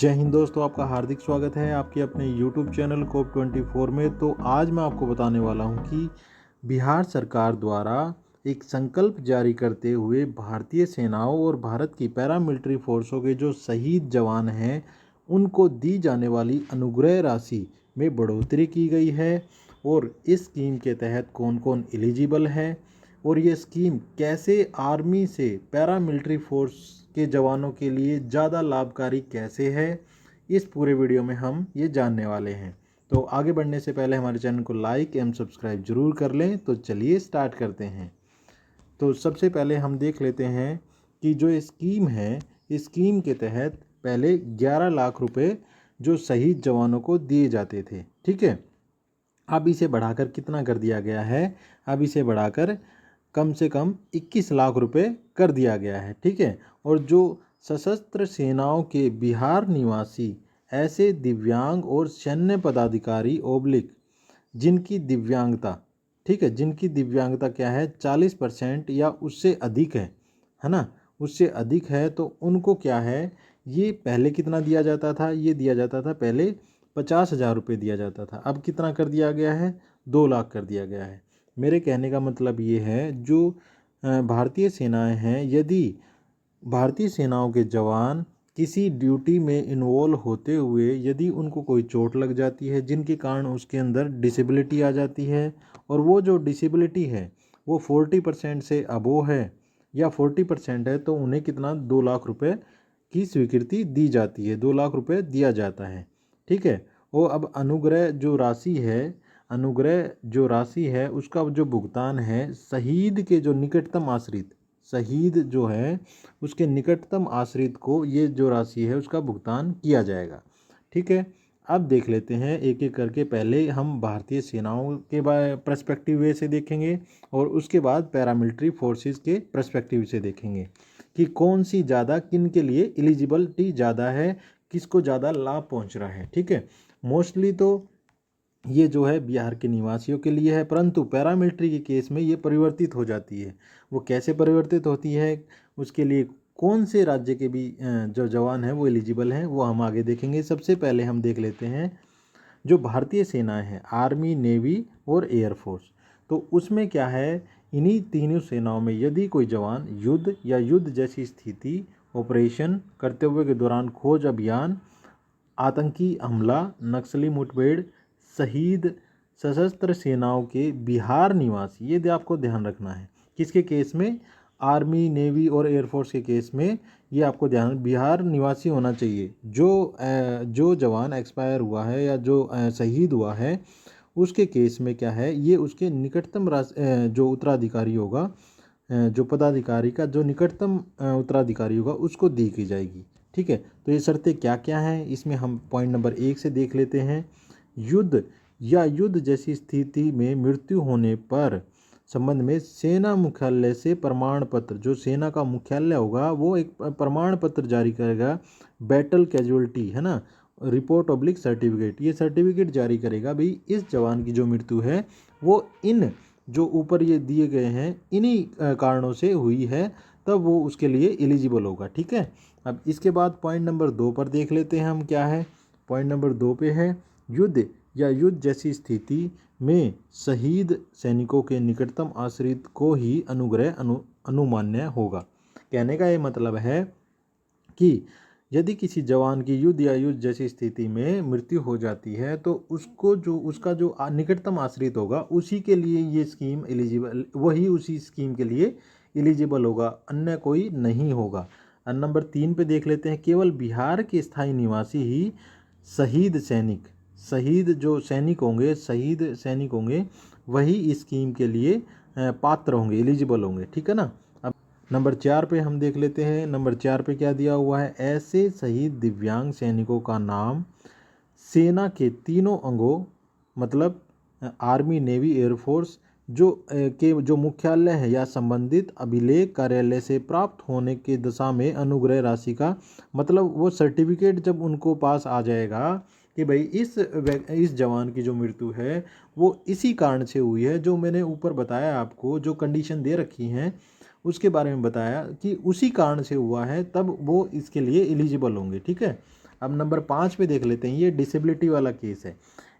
जय हिंद दोस्तों, आपका हार्दिक स्वागत है आपके अपने YouTube चैनल कोप 24 में। तो आज मैं आपको बताने वाला हूं कि बिहार सरकार द्वारा एक संकल्प जारी करते हुए भारतीय सेनाओं और भारत की पैरामिलिट्री फोर्सों के जो शहीद जवान हैं उनको दी जाने वाली अनुग्रह राशि में बढ़ोतरी की गई है। और इस स्कीम के तहत कौन कौन एलिजिबल है और ये स्कीम कैसे आर्मी से पैरामिलिट्री फोर्स के जवानों के लिए ज़्यादा लाभकारी कैसे है, इस पूरे वीडियो में हम ये जानने वाले हैं। तो आगे बढ़ने से पहले हमारे चैनल को लाइक एवं सब्सक्राइब जरूर कर लें। तो चलिए स्टार्ट करते हैं। तो सबसे पहले हम देख लेते हैं कि जो स्कीम है, इस स्कीम के तहत पहले 11 लाख रुपए जो शहीद जवानों को दिए जाते थे, ठीक है। अब इसे बढ़ाकर कितना कर दिया गया है? अब इसे बढ़ाकर कम से कम 21 लाख रुपए कर दिया गया है, ठीक है। और जो सशस्त्र सेनाओं के बिहार निवासी ऐसे दिव्यांग और सैन्य पदाधिकारी ओब्लिक जिनकी दिव्यांगता, ठीक है, जिनकी दिव्यांगता क्या है 40% या उससे अधिक है ना, उससे अधिक है, तो उनको क्या है, ये पहले कितना दिया जाता था? ये दिया जाता था पहले 50,000 रुपये दिया जाता था। अब कितना कर दिया गया है? 2 लाख कर दिया गया है। मेरे कहने का मतलब ये है, जो भारतीय सेनाएं हैं, यदि भारतीय सेनाओं के जवान किसी ड्यूटी में इन्वॉल्व होते हुए यदि उनको कोई चोट लग जाती है जिनके कारण उसके अंदर डिसेबिलिटी आ जाती है, और वो जो डिसेबिलिटी है वो 40% से अबोव है या 40% है, तो उन्हें कितना 2 लाख रुपए की स्वीकृति दी जाती है, 2 लाख रुपए दिया जाता है, ठीक है। वो अब अनुग्रह जो राशि है उसका जो भुगतान है शहीद के जो निकटतम आश्रित, शहीद जो है उसके निकटतम आश्रित को ये जो राशि है उसका भुगतान किया जाएगा, ठीक है। अब देख लेते हैं एक एक करके। पहले हम भारतीय सेनाओं के पर्सपेक्टिव वे से देखेंगे और उसके बाद पैरामिलिट्री फोर्सेस के पर्सपेक्टिव से देखेंगे कि कौन सी ज़्यादा, किन के लिए एलिजिबिलिटी ज़्यादा है, किसको ज़्यादा लाभ पहुंच रहा है, ठीक है। मोस्टली तो ये जो है बिहार के निवासियों के लिए है, परंतु पैरामिलिट्री के केस में ये परिवर्तित हो जाती है। वो कैसे परिवर्तित होती है, उसके लिए कौन से राज्य के भी जो जवान हैं वो एलिजिबल हैं, वो हम आगे देखेंगे। सबसे पहले हम देख लेते हैं जो भारतीय सेनाएं हैं, आर्मी, नेवी और एयरफोर्स। तो उसमें क्या है, इन्हीं तीनों सेनाओं में यदि कोई जवान युद्ध या युद्ध जैसी स्थिति, ऑपरेशन करते हुए के दौरान खोज अभियान, आतंकी हमला, नक्सली मुठभेड़, शहीद सशस्त्र सेनाओं के बिहार निवासी, ये आपको ध्यान रखना है। किसके केस में? आर्मी, नेवी और एयरफोर्स के केस में ये आपको ध्यान, बिहार निवासी होना चाहिए। जो जवान एक्सपायर हुआ है या जो शहीद हुआ है उसके केस में क्या है, ये उसके निकटतम जो उत्तराधिकारी होगा, जो पदाधिकारी का जो निकटतम उत्तराधिकारी होगा उसको दी की जाएगी, ठीक है। तो ये शर्तें क्या क्या हैं, इसमें हम पॉइंट नंबर 1 से देख लेते हैं। युद्ध या युद्ध जैसी स्थिति में मृत्यु होने पर संबंध में सेना मुख्यालय से प्रमाण पत्र, जो सेना का मुख्यालय होगा वो एक प्रमाण पत्र जारी करेगा, बैटल कैजुअलिटी है ना, रिपोर्ट ऑब्लिक सर्टिफिकेट, ये सर्टिफिकेट जारी करेगा भाई इस जवान की जो मृत्यु है वो इन जो ऊपर ये दिए गए हैं इन्हीं कारणों से हुई है, तब वो उसके लिए एलिजिबल होगा, ठीक है। अब इसके बाद पॉइंट नंबर 2 पर देख लेते हैं हम क्या है। पॉइंट नंबर 2 पे है, युद्ध या युद्ध जैसी स्थिति में शहीद सैनिकों के निकटतम आश्रित को ही अनुमान्य होगा। कहने का ये मतलब है कि यदि किसी जवान की युद्ध या युद्ध जैसी स्थिति में मृत्यु हो जाती है तो उसको जो उसका जो निकटतम आश्रित होगा उसी के लिए ये स्कीम एलिजिबल, वही उसी स्कीम के लिए एलिजिबल होगा, अन्य कोई नहीं होगा। नंबर 3 पे देख लेते हैं, केवल बिहार के स्थायी निवासी ही शहीद सैनिक, शहीद जो सैनिक होंगे, शहीद सैनिक होंगे वही इस स्कीम के लिए पात्र होंगे, एलिजिबल होंगे, ठीक है ना। अब नंबर 4 पे हम देख लेते हैं। नंबर 4 पे क्या दिया हुआ है, ऐसे शहीद दिव्यांग सैनिकों का नाम सेना के तीनों अंगों, मतलब आर्मी, नेवी, एयरफोर्स जो मुख्यालय है या संबंधित अभिलेख कार्यालय से प्राप्त होने के दशा में अनुग्रह राशि का, मतलब वो सर्टिफिकेट जब उनको पास आ जाएगा कि भाई इस जवान की जो मृत्यु है वो इसी कारण से हुई है, जो मैंने ऊपर बताया आपको, जो कंडीशन दे रखी हैं उसके बारे में बताया कि उसी कारण से हुआ है, तब वो इसके लिए एलिजिबल होंगे, ठीक है। अब नंबर 5 पे देख लेते हैं, ये डिसेबिलिटी वाला केस है।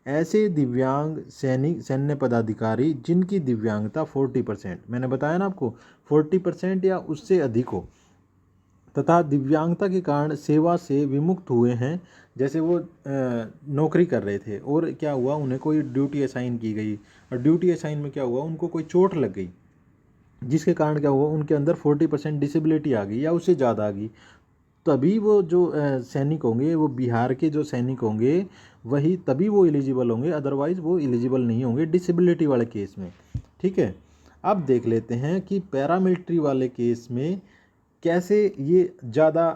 ऐसे दिव्यांग सैन्य पदाधिकारी जिनकी दिव्यांगता 40%, मैंने बताया ना आपको 40% या उससे अधिक हो, तथा दिव्यांगता के कारण सेवा से विमुक्त हुए हैं, जैसे वो नौकरी कर रहे थे और क्या हुआ, उन्हें कोई ड्यूटी असाइन की गई और ड्यूटी असाइन में क्या हुआ, उनको कोई चोट लग गई, जिसके कारण क्या हुआ, उनके अंदर 40% डिसेबिलिटी आ गई या उससे ज़्यादा आ गई, तभी वो जो सैनिक होंगे, वो बिहार के जो सैनिक होंगे वही तभी वो एलिजिबल होंगे, अदरवाइज़ वो एलिजिबल नहीं होंगे डिसेबिलिटी वाले केस में। ठीक है, अब देख लेते हैं कि पैरामिलिट्री वाले केस में कैसे ये ज़्यादा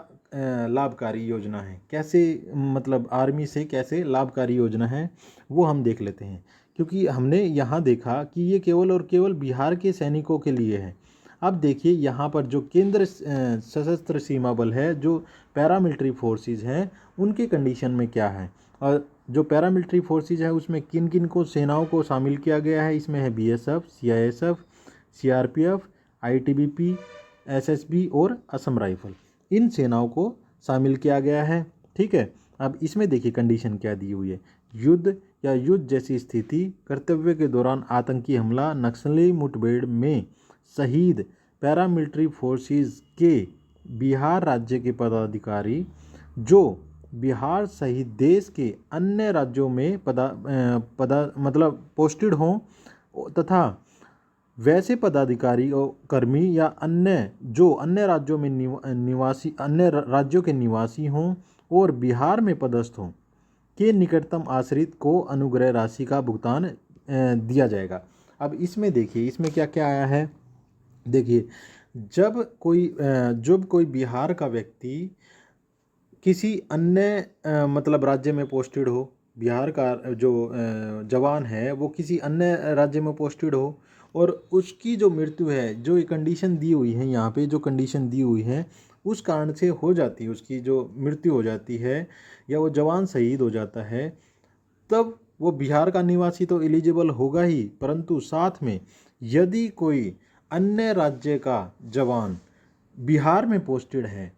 लाभकारी योजना है, कैसे मतलब आर्मी से कैसे लाभकारी योजना है वो हम देख लेते हैं, क्योंकि हमने यहाँ देखा कि ये केवल और केवल बिहार के सैनिकों के लिए है। अब देखिए यहाँ पर जो केंद्र सशस्त्र सीमा बल है, जो पैरामिलिट्री फोर्सेस हैं, उनके कंडीशन में क्या है, और जो पैरामिलिट्री फोर्सेस है उसमें किन किन को सेनाओं को शामिल किया गया है। इसमें है BSF, CISF, CRPF, ITBP, SSB और असम राइफल, इन सेनाओं को शामिल किया गया है। ठीक है, अब इसमें देखिए कंडीशन क्या दी हुई है, युद्ध या युद्ध जैसी स्थिति, कर्तव्य के दौरान आतंकी हमला, नक्सली मुठभेड़ में शहीद पैरामिलिट्री फोर्सेस के बिहार राज्य के पदाधिकारी जो बिहार सहित देश के अन्य राज्यों में मतलब पोस्टेड हों, तथा वैसे पदाधिकारी और कर्मी या अन्य जो अन्य राज्यों में निवासी अन्य राज्यों के निवासी हों और बिहार में पदस्थ हों, के निकटतम आश्रित को अनुग्रह राशि का भुगतान दिया जाएगा। अब इसमें देखिए इसमें क्या क्या आया है। देखिए, जब कोई बिहार का व्यक्ति किसी अन्य मतलब राज्य में पोस्टेड हो, बिहार का जो जवान है वो किसी अन्य राज्य में पोस्टेड हो और उसकी जो मृत्यु है, जो ये कंडीशन दी हुई है यहाँ पे, जो कंडीशन दी हुई है उस कारण से हो जाती है, उसकी जो मृत्यु हो जाती है या वो जवान शहीद हो जाता है, तब वो बिहार का निवासी तो एलिजिबल होगा ही, परंतु साथ में यदि कोई अन्य राज्य का जवान बिहार में पोस्टेड है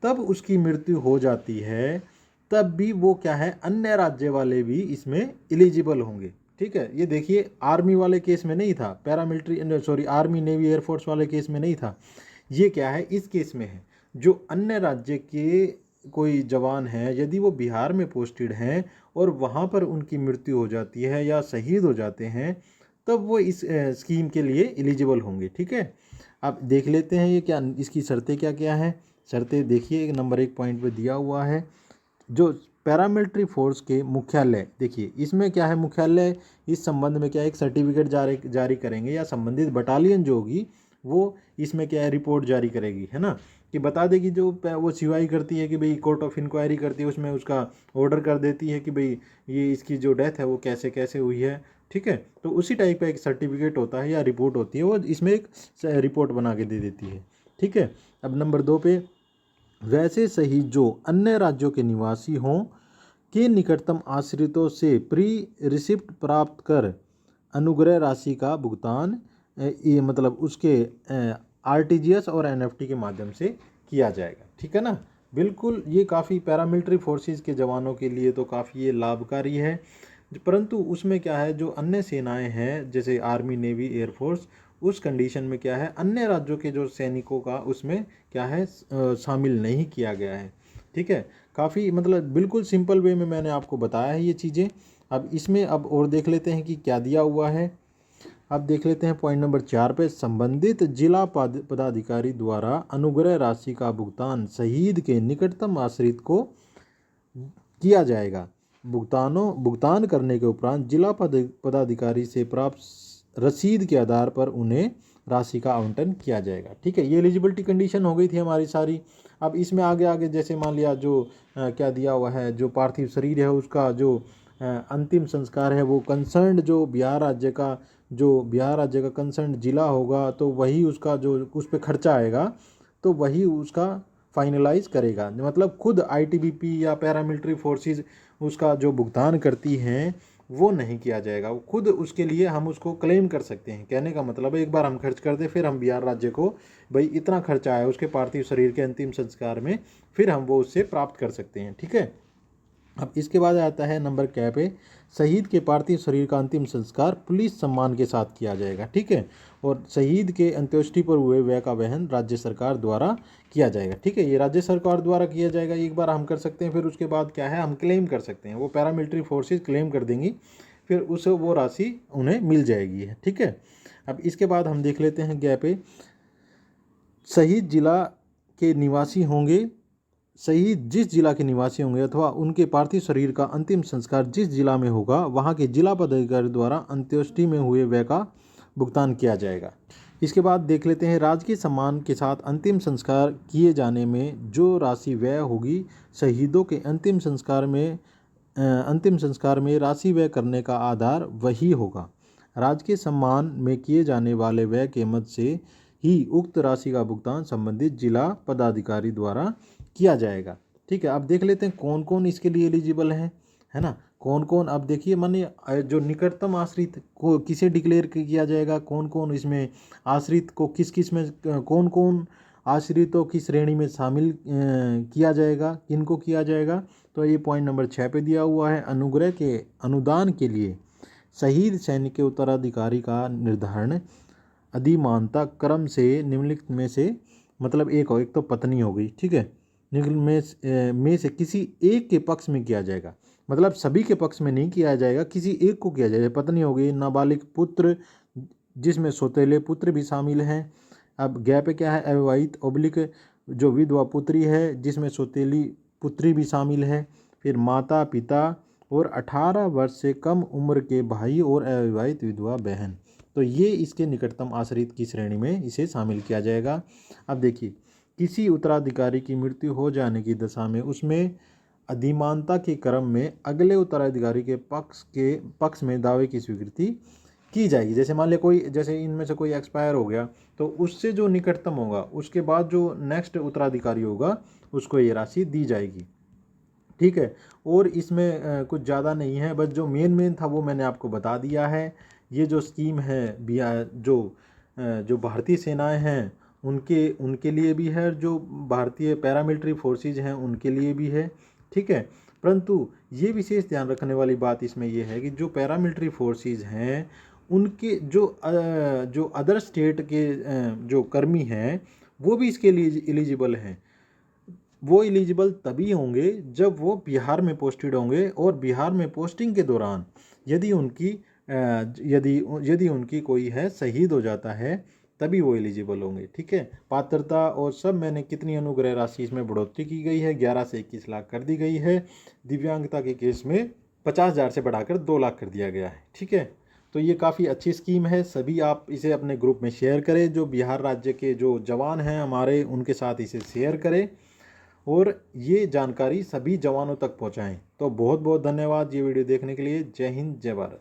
तब उसकी मृत्यु हो जाती है, तब भी वो क्या है, अन्य राज्य वाले भी इसमें एलिजिबल होंगे। ठीक है, ये देखिए आर्मी वाले केस में नहीं था, आर्मी नेवी एयरफोर्स वाले केस में नहीं था, ये क्या है इस केस में है। जो अन्य राज्य के कोई जवान है यदि वो बिहार में पोस्टेड हैं और वहाँ पर उनकी मृत्यु हो जाती है या शहीद हो जाते हैं, तब वो इस स्कीम के लिए एलिजिबल होंगे। ठीक है, अब देख लेते हैं ये क्या, इसकी शर्तें क्या क्या हैं। शर्तें देखिए नंबर 1 पॉइंट पे दिया हुआ है, जो पैरामिलिट्री फोर्स के मुख्यालय, देखिए इसमें क्या है, मुख्यालय इस संबंध में क्या है, एक सर्टिफिकेट जारी करेंगे या संबंधित बटालियन जो होगी वो इसमें क्या है, रिपोर्ट जारी करेगी, है ना, कि बता देगी, जो वो सिवाई करती है कि भाई कोर्ट ऑफ इंक्वायरी करती है, उसमें उसका ऑर्डर कर देती है कि भाई ये इसकी जो डेथ है वो कैसे कैसे हुई है। ठीक है, तो उसी टाइप का एक सर्टिफिकेट होता है या रिपोर्ट होती है, वो इसमें एक रिपोर्ट बना के दे देती है। ठीक है, अब नंबर 2 पे, वैसे शहीद जो अन्य राज्यों के निवासी हों के निकटतम आश्रितों से प्री रिसिप्ट प्राप्त कर अनुग्रह राशि का भुगतान ये मतलब उसके आरटीजीएस और एनएफटी के माध्यम से किया जाएगा। ठीक है ना, बिल्कुल ये काफ़ी पैरामिलिट्री फोर्सेस के जवानों के लिए तो काफ़ी ये लाभकारी है, परंतु उसमें क्या है, जो अन्य सेनाएं हैं जैसे आर्मी नेवी एयरफोर्स, उस कंडीशन में क्या है, अन्य राज्यों के जो सैनिकों का उसमें क्या है शामिल नहीं किया गया है। ठीक है, काफ़ी मतलब बिल्कुल सिंपल वे में मैंने आपको बताया है ये चीज़ें। अब इसमें अब और देख लेते हैं कि क्या दिया हुआ है। अब देख लेते हैं पॉइंट नंबर 4 पे, संबंधित जिला पदाधिकारी द्वारा अनुग्रह राशि का भुगतान शहीद के निकटतम आश्रित को किया जाएगा। भुगतान करने के उपरांत जिला पदाधिकारी से प्राप्त रसीद के आधार पर उन्हें राशि का आवंटन किया जाएगा। ठीक है, ये एलिजिबिलिटी कंडीशन हो गई थी हमारी सारी। अब इसमें आगे आगे जैसे मान लिया जो क्या दिया हुआ है, जो पार्थिव शरीर है उसका जो अंतिम संस्कार है वो कंसर्न्ड जो बिहार राज्य का कंसर्न्ड जिला होगा, तो वही उसका जो उस पर खर्चा आएगा तो वही उसका फाइनलाइज करेगा। मतलब खुद आईटीबीपी या पैरामिलिट्री फोर्सेस उसका जो भुगतान करती हैं वो नहीं किया जाएगा, वो खुद उसके लिए हम उसको क्लेम कर सकते हैं। कहने का मतलब है एक बार हम खर्च कर दें, फिर हम बिहार राज्य को भाई इतना खर्चा आया उसके पार्थिव शरीर के अंतिम संस्कार में, फिर हम वो उससे प्राप्त कर सकते हैं। ठीक है, अब इसके बाद आता है नंबर क्या पे, शहीद के पार्थिव शरीर का अंतिम संस्कार पुलिस सम्मान के साथ किया जाएगा। ठीक है, और शहीद के अंत्येष्टि पर हुए व्यय का वहन राज्य सरकार द्वारा किया जाएगा। ठीक है, ये राज्य सरकार द्वारा किया जाएगा, एक बार हम कर सकते हैं, फिर उसके बाद क्या है हम क्लेम कर सकते हैं, वो पैरामिलिट्री फोर्सेज क्लेम कर देंगी, फिर उसे वो राशि उन्हें मिल जाएगी। ठीक है, अब इसके बाद हम देख लेते हैं गैप पे, शहीद जिला के निवासी होंगे, शहीद जिस जिला के निवासी होंगे अथवा उनके पार्थिव शरीर का अंतिम संस्कार जिस जिला में होगा वहाँ के जिला पदाधिकारी द्वारा अंत्येष्टि में हुए व्यय का भुगतान किया जाएगा। इसके बाद देख लेते हैं, राजकीय सम्मान के साथ अंतिम संस्कार किए जाने में जो राशि व्यय होगी, शहीदों के अंतिम संस्कार में राशि व्यय करने का आधार वही होगा। राजकीय सम्मान में किए जाने वाले व्यय के मद से ही उक्त राशि का भुगतान संबंधित जिला पदाधिकारी द्वारा किया जाएगा। ठीक है, अब देख लेते हैं कौन कौन इसके लिए एलिजिबल है ना, कौन कौन। अब देखिए माने जो निकटतम आश्रित को किसे डिक्लेयर किया जाएगा, कौन कौन इसमें आश्रित को किस किस में कौन कौन आश्रितों की श्रेणी में शामिल किया जाएगा, किनको किया जाएगा। तो ये पॉइंट नंबर 6 पे दिया हुआ है, अनुग्रह के अनुदान के लिए शहीद सैनिक के उत्तराधिकारी का निर्धारण अधिमानता क्रम से निम्नलिखित में से मतलब एक तो पत्नी हो गई। ठीक है, निम्न में से किसी एक के पक्ष में किया जाएगा, मतलब सभी के पक्ष में नहीं किया जाएगा, किसी एक को किया जाएगा। पत्नी हो गई, नाबालिग पुत्र जिसमें सौतेले पुत्र भी शामिल हैं। अब गैप क्या है, अविवाहित ओब्लिक जो विधवा पुत्री है जिसमें सौतेली पुत्री भी शामिल है। फिर माता पिता और 18 वर्ष से कम उम्र के भाई और अविवाहित विधवा बहन, तो ये इसके निकटतम आश्रित की श्रेणी में इसे शामिल किया जाएगा। अब देखिए, किसी उत्तराधिकारी की मृत्यु हो जाने की दशा में उसमें अधिमानता के क्रम में अगले उत्तराधिकारी के पक्ष में दावे की स्वीकृति की जाएगी। जैसे मान ले कोई, जैसे इनमें से कोई एक्सपायर हो गया तो उससे जो निकटतम होगा उसके बाद जो नेक्स्ट उत्तराधिकारी होगा उसको ये राशि दी जाएगी। ठीक है, और इसमें कुछ ज़्यादा नहीं है, बस जो मेन था वो मैंने आपको बता दिया है। ये जो स्कीम है जो भारतीय सेनाएं हैं उनके लिए भी है, जो भारतीय पैरामिलिट्री फोर्सेज हैं उनके लिए भी है। ठीक है, परंतु ये विशेष ध्यान रखने वाली बात इसमें ये है कि जो पैरामिलिट्री फोर्सेज हैं उनके जो अदर स्टेट के जो कर्मी हैं वो भी इसके लिए एलिजिबल हैं। वो एलिजिबल तभी होंगे जब वो बिहार में पोस्टेड होंगे, और बिहार में पोस्टिंग के दौरान यदि उनकी कोई है शहीद हो जाता है तभी वो एलिजिबल होंगे। ठीक है, पात्रता और सब मैंने कितनी अनुग्रह राशि इसमें बढ़ोतरी की गई है, 11 से 21 लाख कर दी गई है। दिव्यांगता के केस में 50,000 से बढ़ाकर 2 लाख कर दिया गया है। ठीक है, तो ये काफ़ी अच्छी स्कीम है, सभी आप इसे अपने ग्रुप में शेयर करें, जो बिहार राज्य के जो जवान हैं हमारे उनके साथ इसे शेयर करें और ये जानकारी सभी जवानों तक पहुंचाएं। तो बहुत बहुत धन्यवाद ये वीडियो देखने के लिए। जय हिंद, जय भारत।